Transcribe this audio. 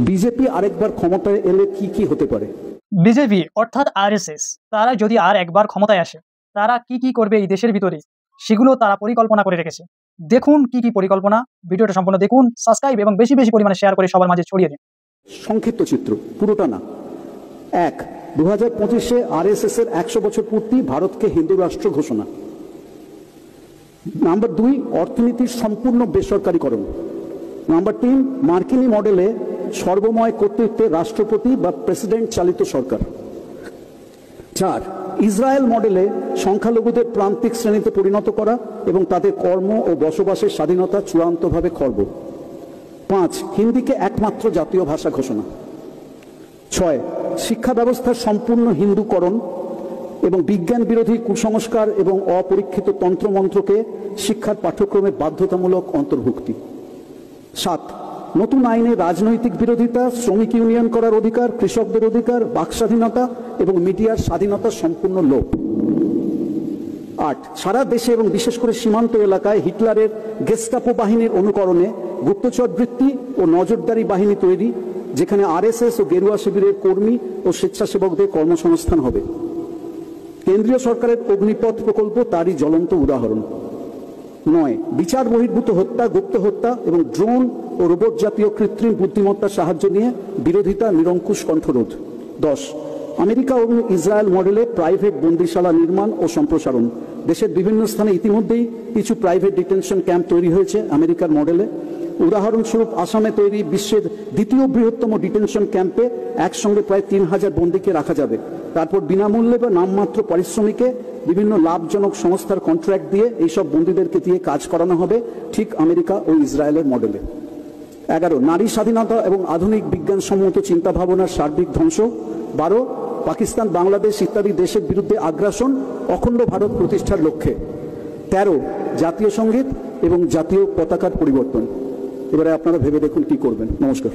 BJP আরেকবার ক্ষমতায় এলে কি কি হতে পারে? বিজেপি অর্থাৎ আরএসএস তারা যদি আর একবার ক্ষমতায় আসে, তারা কি কি করবে এই দেশের ভিতরে সেগুলো তারা পরিকল্পনা করে রেখেছে। দেখুন কি কি পরিকল্পনা, ভিডিওটা সম্পূর্ণ দেখুন, সাবস্ক্রাইব এবং বেশি বেশি পরিমাণে শেয়ার করে সবার মাঝে ছড়িয়ে দিন। সংক্ষিপ্ত চিত্র, পুরোটা না। 1, 2025-এ আরএসএস এর 100 বছর পূর্তি, ভারতকে হিন্দু রাষ্ট্র ঘোষণা। নাম্বার 2, অর্থনীতির সম্পূর্ণ বেসরকারীকরণ। নাম্বার 3, মার্কিনী মডেলে সর্বময় কর্তৃত্বে রাষ্ট্রপতি বা প্রেসিডেন্ট চালিত সরকার। 4, ইসরায়েল মডেলে সংখ্যালঘুদের প্রান্তিক শ্রেণীতে পরিণত করা এবং তাদের কর্ম ও বসবাসের স্বাধীনতা চূড়ান্তভাবে খর্ব। 5, হিন্দিকে একমাত্র জাতীয় ভাষা ঘোষণা। 6, শিক্ষা ব্যবস্থার সম্পূর্ণ হিন্দুকরণ এবং বিজ্ঞান বিরোধী কুসংস্কার এবং অপরীক্ষিত তন্ত্রমন্ত্রকে শিক্ষার পাঠ্যক্রমে বাধ্যতামূলক অন্তর্ভুক্তি। 7, নতুন আইনে রাজনৈতিক বিরোধিতা, শ্রমিক ইউনিয়ন করার অধিকার, কৃষকদের অধিকার, বাক স্বাধীনতা এবং মিডিয়ার স্বাধীনতার সম্পূর্ণ লোপ। 8, সারা দেশে এবং বিশেষ করে সীমান্ত এলাকায় হিটলারের গেস্টাপো বাহিনীর অনুকরণে গুপ্তচর বৃত্তি ও নজরদারি বাহিনী তৈরি, যেখানে আরএসএস ও গেরুয়া শিবিরের কর্মী ও স্বেচ্ছাসেবকদের কর্মসংস্থান হবে। কেন্দ্রীয় সরকারের অগ্নিপথ প্রকল্প তারই জ্বলন্ত উদাহরণ। 9, বিচার বহির্ভূত হত্যা, গুপ্ত হত্যা এবং ড্রোন ও রোবট জাতীয় কৃত্রিম বুদ্ধিমত্তার সাহায্য নিয়ে বিরোধিতা নিরঙ্কুশ কণ্ঠরোধ। 10, আমেরিকা এবং ইসরায়েল মডেলে প্রাইভেট বন্দিশালা নির্মাণ ও সম্প্রসারণ। দেশের বিভিন্ন স্থানে ইতিমধ্যেই কিছু প্রাইভেট ডিটেনশন ক্যাম্প তৈরি হয়েছে আমেরিকার মডেলে। উদাহরণস্বরূপ আসামে তৈরি বিশ্বের দ্বিতীয় বৃহত্তম ডিটেনশন ক্যাম্পে একসঙ্গে প্রায় 3000 বন্দীকে রাখা যাবে। তারপর বিনামূল্যে বা নামমাত্র পারিশ্রমিকে বিভিন্ন লাভজনক সংস্থার কন্ট্রাক্ট দিয়ে এইসব বন্দীদেরকে দিয়ে কাজ করানো হবে, ঠিক আমেরিকা ও ইসরায়েলের মডেলে। 11, নারী স্বাধীনতা এবং আধুনিক বিজ্ঞানসম্মত চিন্তাভাবনার সার্বিক ধ্বংস। 12, পাকিস্তান, বাংলাদেশ ইত্যাদি দেশের বিরুদ্ধে আগ্রাসন, অখণ্ড ভারত প্রতিষ্ঠার লক্ষ্যে। 13, জাতীয় সঙ্গীত এবং জাতীয় পতাকার পরিবর্তন। এবারে আপনারা ভেবে দেখুন কি করবেন। নমস্কার।